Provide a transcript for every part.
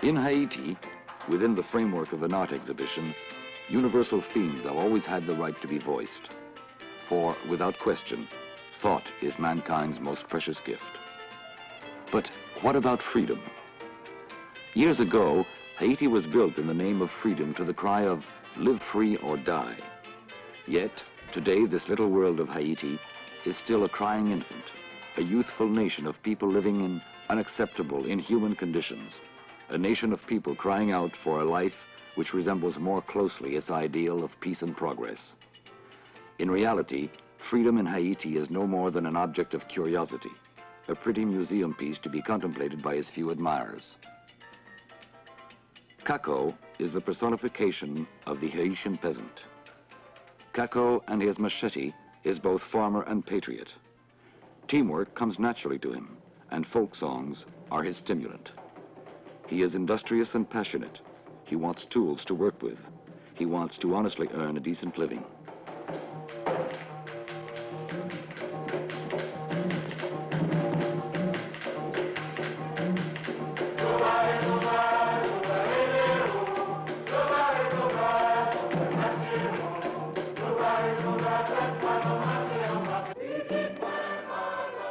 In Haiti, within the framework of an art exhibition, universal themes have always had the right to be voiced. For, without question, thought is mankind's most precious gift. But what about freedom? Years ago, Haiti was built in the name of freedom to the cry of live free or die. Yet, today this little world of Haiti is still a crying infant, a youthful nation of people living in unacceptable, inhuman conditions, a nation of people crying out for a life which resembles more closely its ideal of peace and progress. In reality, freedom in Haiti is no more than an object of curiosity, a pretty museum piece to be contemplated by its few admirers. Kako is the personification of the Haitian peasant. Kako and his machete is both farmer and patriot. Teamwork comes naturally to him, and folk songs are his stimulant. He is industrious and passionate. He wants tools to work with. He wants to honestly earn a decent living.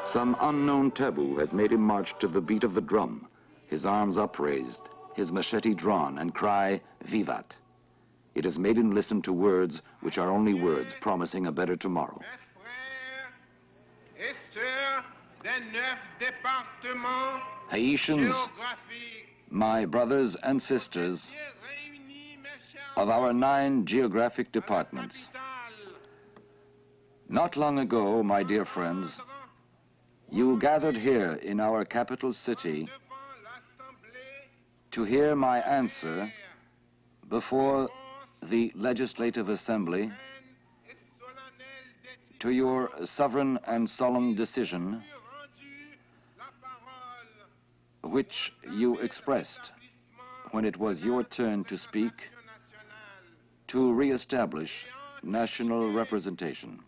Some unknown taboo has made him march to the beat of the drum, his arms upraised, his machete drawn, and cry, vivat. It has made him listen to words which are only words promising a better tomorrow. Haitians, my brothers and sisters of our 9 geographic departments. Not long ago, my dear friends, you gathered here in our capital city to hear my answer before the Legislative Assembly to your sovereign and solemn decision which you expressed when it was your turn to speak to re-establish national representation.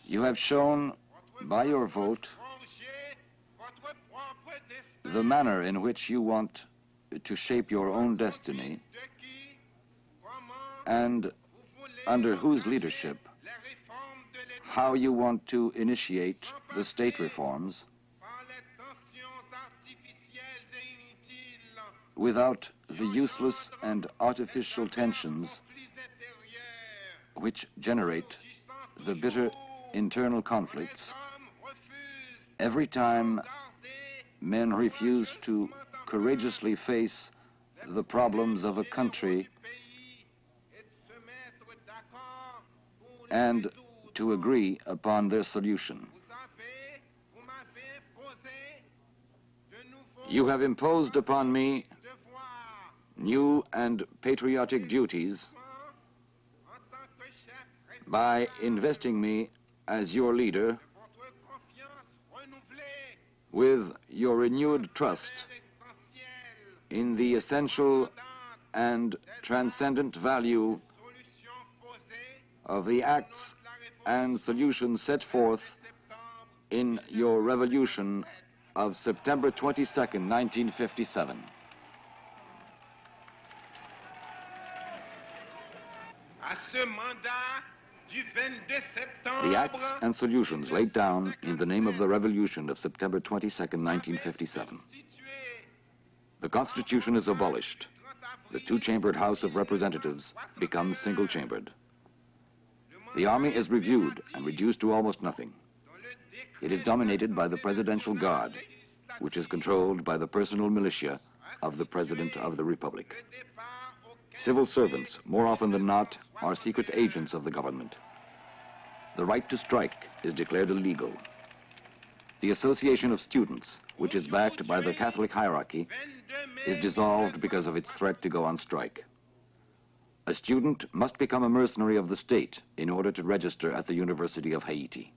You have shown by your vote the manner in which you want to shape your own destiny and under whose leadership, how you want to initiate the state reforms without the useless and artificial tensions which generate the bitter internal conflicts every time men refuse to courageously face the problems of a country and to agree upon their solution. You have imposed upon me new and patriotic duties by investing me as your leader with your renewed trust in the essential and transcendent value of the acts and solutions set forth in your revolution of September 22nd, 1957. The acts and solutions laid down in the name of the revolution of September 22nd, 1957. The Constitution is abolished. The 2-chambered House of Representatives becomes single-chambered. The army is reviewed and reduced to almost nothing. It is dominated by the Presidential Guard, which is controlled by the personal militia of the President of the Republic. Civil servants, more often than not, are secret agents of the government. The right to strike is declared illegal. The Association of Students, which is backed by the Catholic hierarchy, is dissolved because of its threat to go on strike. A student must become a mercenary of the state in order to register at the University of Haiti.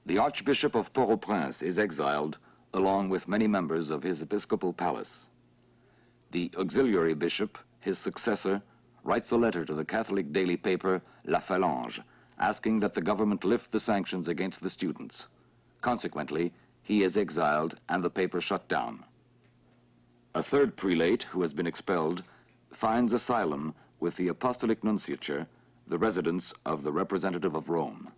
The Archbishop of Port-au-Prince is exiled along with many members of his episcopal palace. The auxiliary bishop, his successor, writes a letter to the Catholic daily paper La Phalange, asking that the government lift the sanctions against the students. Consequently, he is exiled and the paper shut down. A third prelate, who has been expelled, finds asylum with the Apostolic Nunciature, the residence of the representative of Rome.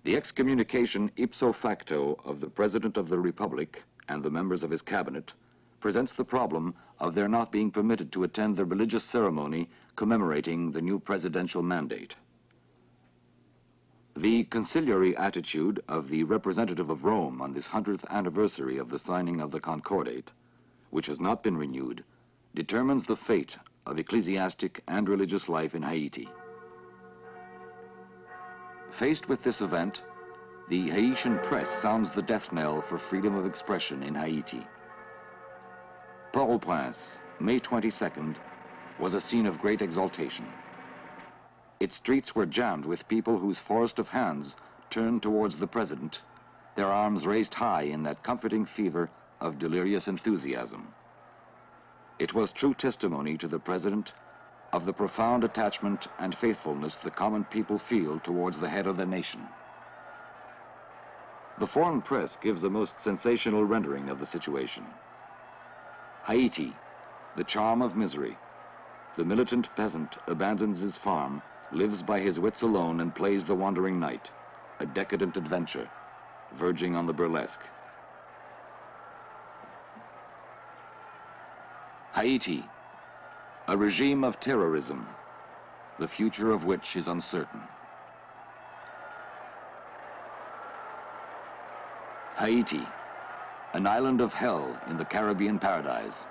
The excommunication ipso facto of the President of the Republic and the members of his cabinet presents the problem of their not being permitted to attend the religious ceremony commemorating the new presidential mandate. The conciliary attitude of the representative of Rome on this 100th anniversary of the signing of the Concordate, which has not been renewed, determines the fate of ecclesiastic and religious life in Haiti. Faced with this event, the Haitian press sounds the death knell for freedom of expression in Haiti. Port-au-Prince, May 22nd, was a scene of great exaltation. Its streets were jammed with people whose forest of hands turned towards the president, their arms raised high in that comforting fever of delirious enthusiasm. It was true testimony to the president of the profound attachment and faithfulness the common people feel towards the head of the nation. The foreign press gives a most sensational rendering of the situation. Haiti, the charm of misery. The militant peasant abandons his farm, lives by his wits alone, and plays the wandering knight, a decadent adventure, verging on the burlesque. Haiti, a regime of terrorism, the future of which is uncertain. Haiti, an island of hell in the Caribbean paradise.